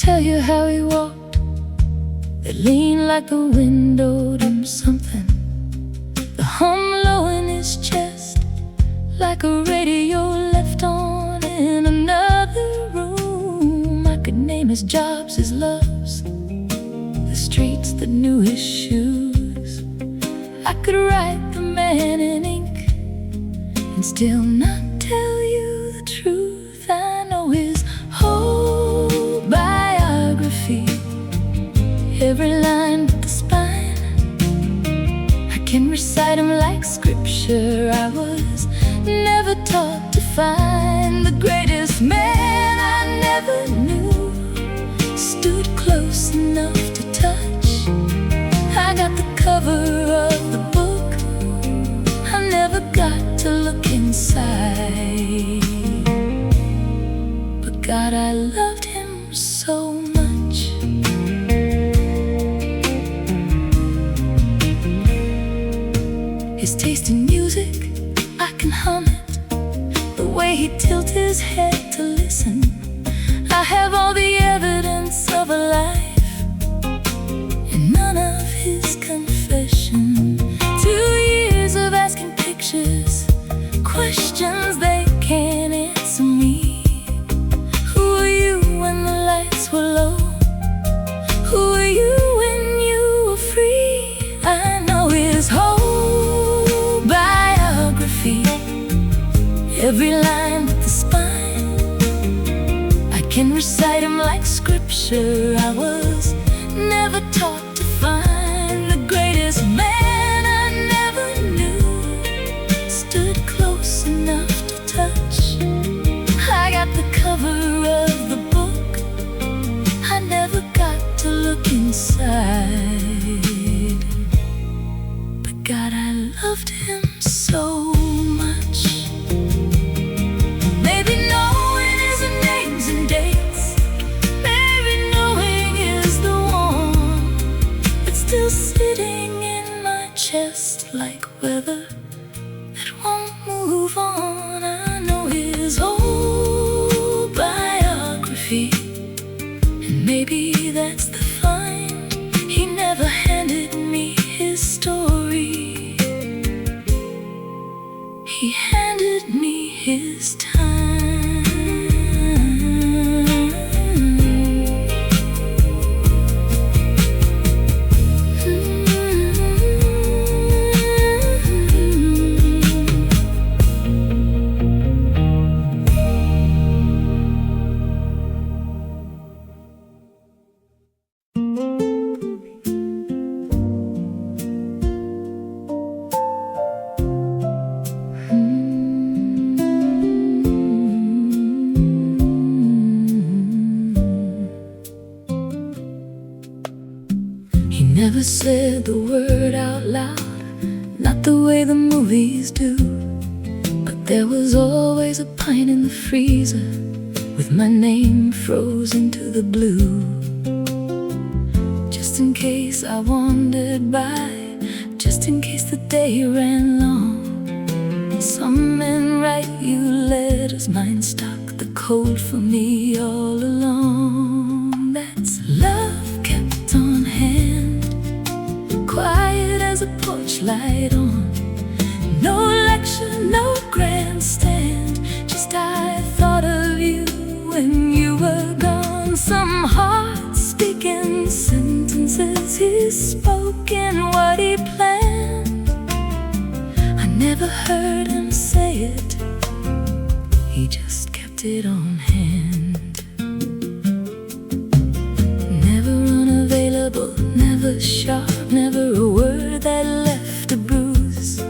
tell you how he walked. They leaned like the window to something. The hum low in his chest, like a radio left on in another room. I could name his jobs, his loves, the streets that knew his shoes. I could write the man in ink and still not tell you the truth. I know his whole biography, every line but the spine. I can recite him like scripture. I was never taught to find the greatest man I never knew stood close enough to touch. I got the cover of the book, I never got to look inside. But God, I loved him so much. His taste in music, I can hum it. The way he tilted his head to listen. I have all the evidence of a life and none of his confession. 2 years of asking pictures questions they can't answer me. Who are you when the lights were low? Who are you when you were free? I know his whole biography, every line but the spine. I can recite him like scripture. I was never taught to find the greatest man I never knew stood close enough to touch. I got the cover of the book, I never got to look inside. But God, I loved him so much. Maybe knowing his names and dates, maybe knowing is the one that's still sitting in my chest like weather that won't move on. I know his whole biography, and maybe that's the fine. He never handed me his story, he handed me his time. Never said the word out loud, not the way the movies do. But there was always a pint in the freezer with my name frozen to the blue. Just in case I wandered by, just in case the day ran long. Some men write you letters, mine stuck the code for me all along. That's love kept on hand, quiet as a porch light on. No lecture, no grandstand, just I thought of you when you were gone. Some hearts speaking sentences, he spoke in what he planned. I never heard him say it, he just kept it on hand. Never unavailable, never sharp, never a word that left a bruise.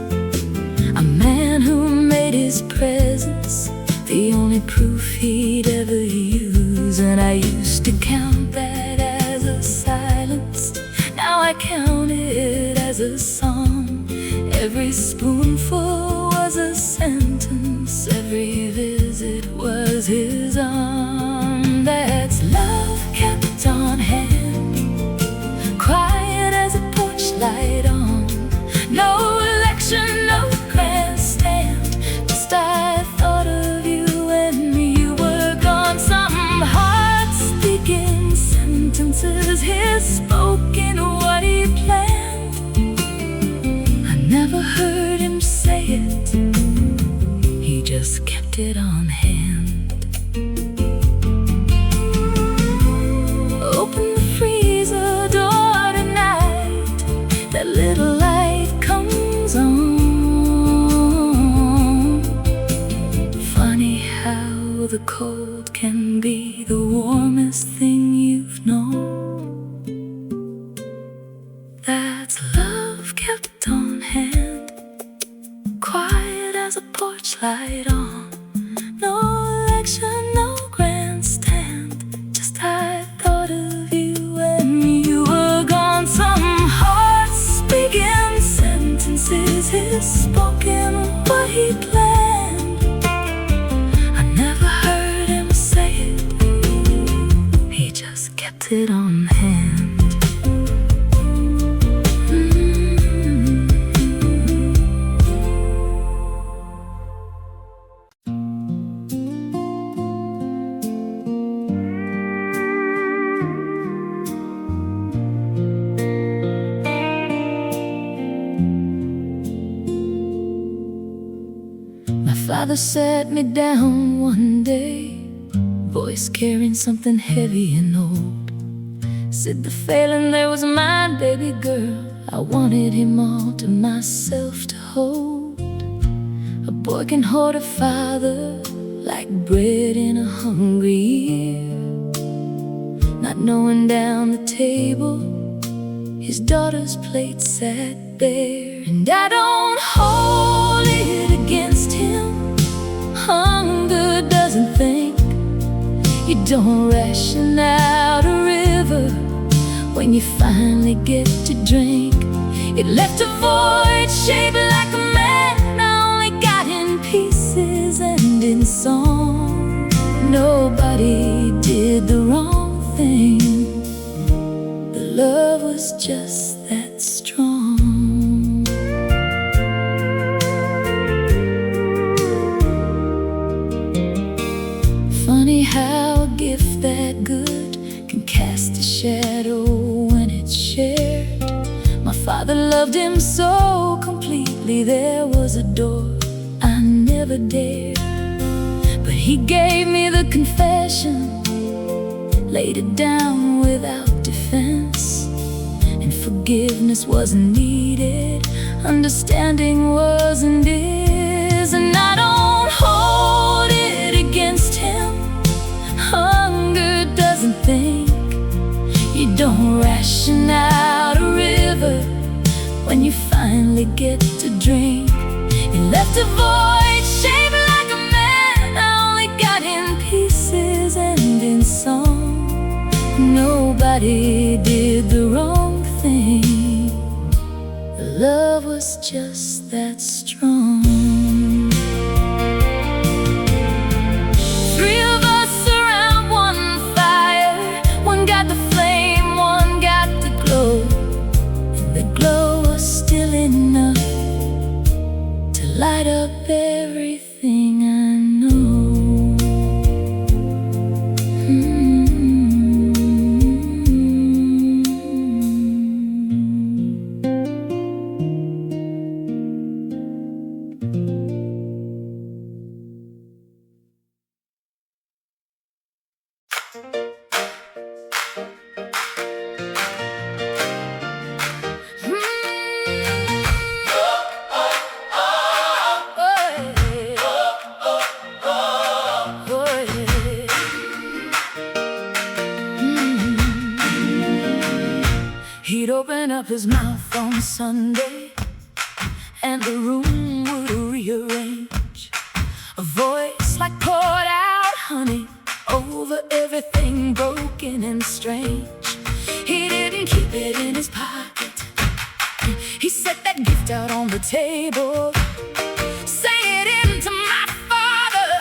A man who made his presence the only proof he'd ever use. And I used to count that as a silence, now I count it as a song. Every spoonful was a sentence, every visit was his arm. That's love kept on hand, quiet as a porch light on. No lecture, no grandstand, just I thought of you when you were gone. Some hearts speaking you've known. That's love kept on hand, quiet as a porch light on. No election, no grandstand, just I thought of you when you were gone. Some hearts speaking sentences, his spoken what he planned. I never heard him say it, he just kept it on hand. Father sat me down one day, voice carrying something heavy and old. Said the failing there was mine, baby girl. I wanted him all to myself to hold. A boy can hold a father like bread in a hungry ear, not knowing down the table his daughter's plate sat bare. And I don't hold it against him. Hunger doesn't think. You don't ration out a river when you finally get to drink. It left a void shaped like a man, I only got in pieces and in song. Nobody did the wrong thing, the love was just that strong. Funny how a gift that good can cast a shadow when it's shared. My father loved him so completely, there was a door I never dared. But he gave me the confession, laid it down without defense. And forgiveness wasn't needed, understanding wasn't his. And I don't hold it against him. Hunger doesn't think. You don't ration out a river when you finally get to drink. It left a void shaped like a man, I only got in pieces and in song. Nobody did the wrong thing, the love was just that strong. Three of us around one fire, one got the flame, one got the glow. And the glow was still enough to light up everything I know. He'd open up his mouth on Sunday, and the room would rearrange. A voice like poured out honey over everything broken and strange. He didn't keep it in his pocket, he set that gift out on the table. Say it into my Father,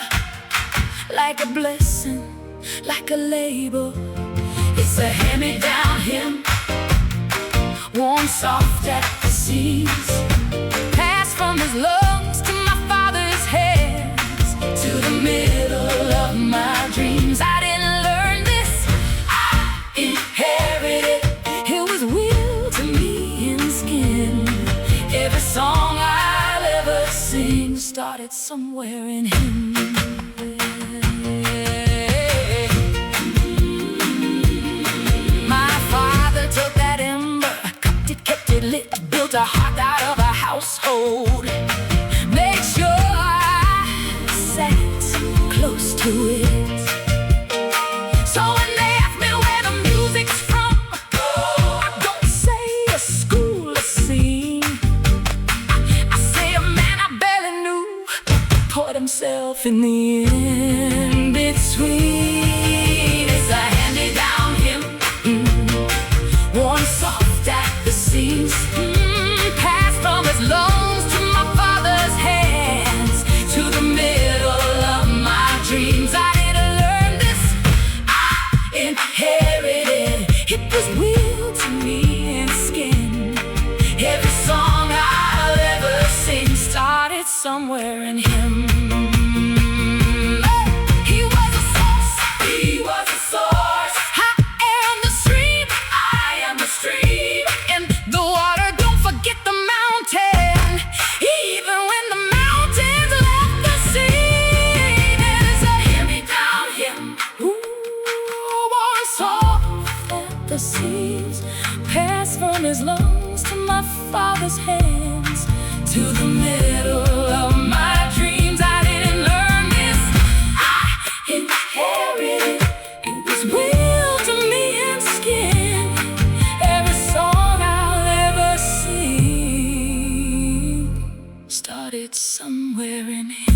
like a blessing, like a label. It's a hand-me-down hymn, warm, soft at the seams, passed from his lungs to my Father's hands, to the middle of my dreams. I didn't learn this, I inherited. It was will to me in skin. Every song I'll ever sing started somewhere in him. My Father took that ember, kept it lit, built a heart out of a household. Make sure I sat close to it, so when they asked me where the in the in-between. It's a hand-me-down hymn, worn soft at the seams, passed from his lungs to my father's hands, to the middle of my dreams. I didn't learn this, I inherited. It was willed to me in skin. Every song I'll ever sing started somewhere in him. He was a source, he was a source. I am the stream, I am the stream. In the water, don't forget the mountain. Even when the mountains left the sea, there's a hand-me-down hymn, worn soft at the seams, passed from his lungs to my father's hands, to the middle of my dreams. I didn't learn this, I inherited. It was willed to me in skin. Every song I'll ever sing started somewhere in him.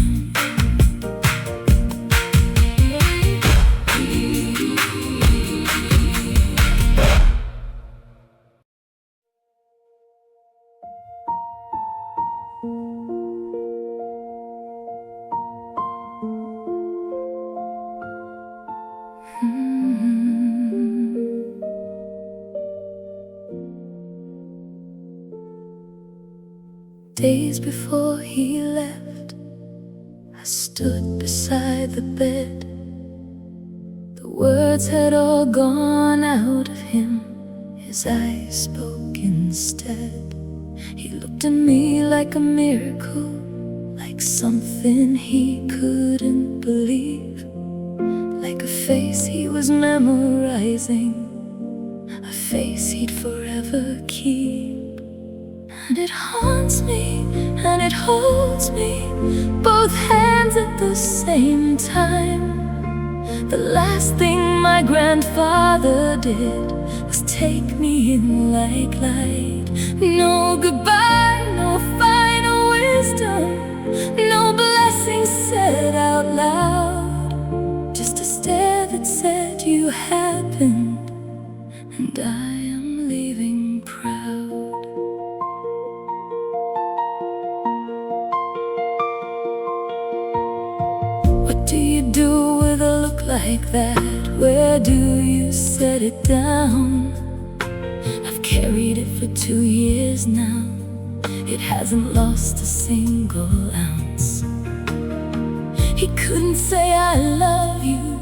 Days before he left, I stood beside the bed. The words had all gone out of him, his eyes spoke instead. He looked at me like a miracle, like something he couldn't believe, like a face he was memorizing, a face he'd forever keep. And it haunts me, and it holds me, both hands at the same time. The last thing my grandfather did was take me in like light. No goodbye, no final wisdom, no blessing said out loud, just a stare that said you happened, and I am leaving proud. What do you do with a look like that? Where do you set it down? I've carried it for 2 years now. It hasn't lost a single ounce. He couldn't say I love you,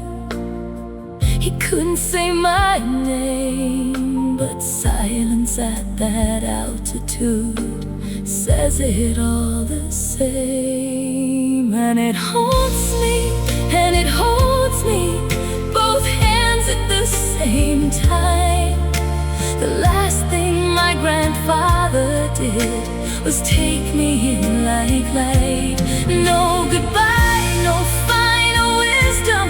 he couldn't say my name, but silence at that altitude says it all the same. And it haunts me, and it holds me, both hands at the same time. The last thing my grandfather did was take me in like light. No goodbye, no final wisdom,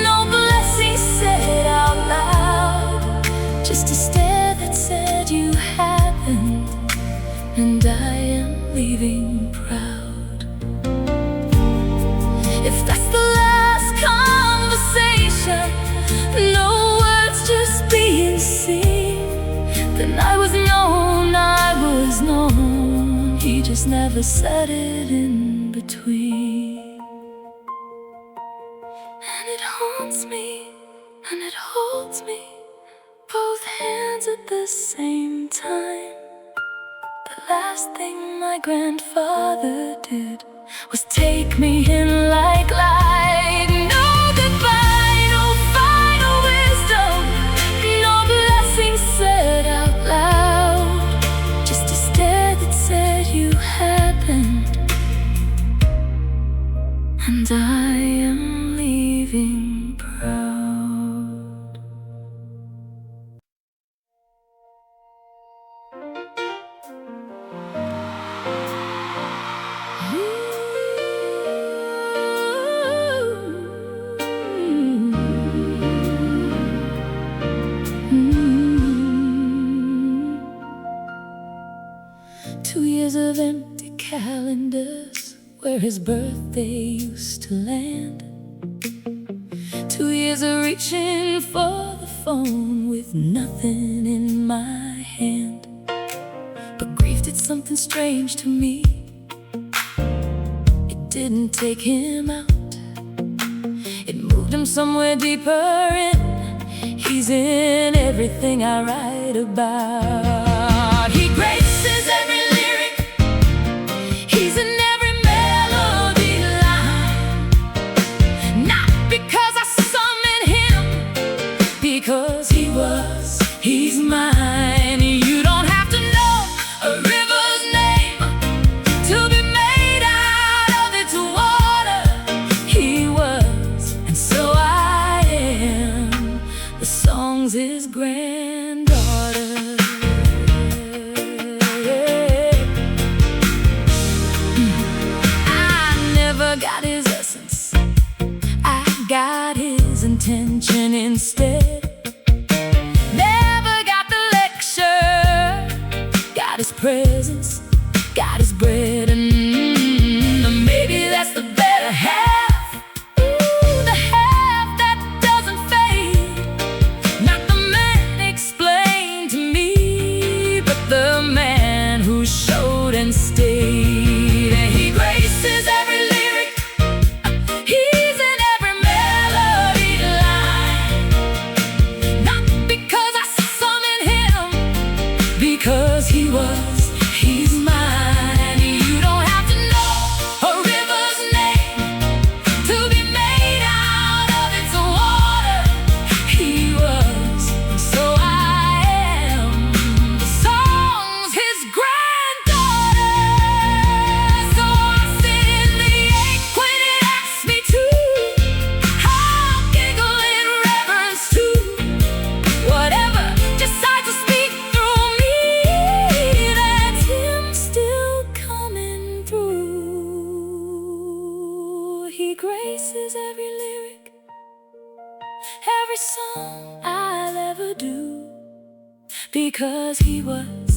no blessing said out loud, just a stare that said you happened, and I am leaving proud. If that's the last conversation, no words just being seen, then I was known, I was known. He just never said it in between. And it haunts me, and it holds me, both hands at the same time. The last thing my grandfather did was take me in like light. No goodbye, no final wisdom, no blessing said out loud, just a stare that said you happened, and I am leaving proud. Of empty calendars where his birthday used to land. 2 years of reaching for the phone with nothing in my hand. But grief did something strange to me. It didn't take him out, it moved him somewhere deeper in. He's in everything I write about. He graces every lyric, he's in every melody line. Not because I summon him, because he's mine. You don't have to know a river's name to be made out of its water. He was, and so I am. The song's his granddaughter. I never got his essence, I got his intention instead. Never got the lecture, got his presence, got his bread. And maybe that's the better half. The half that doesn't fade. Not the man explained to me, but the man who showed and stayed. And he graces every lyric, he's in every melody line. Not because I summon him, because he's mine. You don't have to know a river's name to be made out of its water. He was, and so I am. The song's his granddaughter. So I sit in the ache when it asks me to. I'll giggle in reverence to whatever decides to speak through me. That's him still coming through. He graces every lyric, every song I'll ever do, because he was,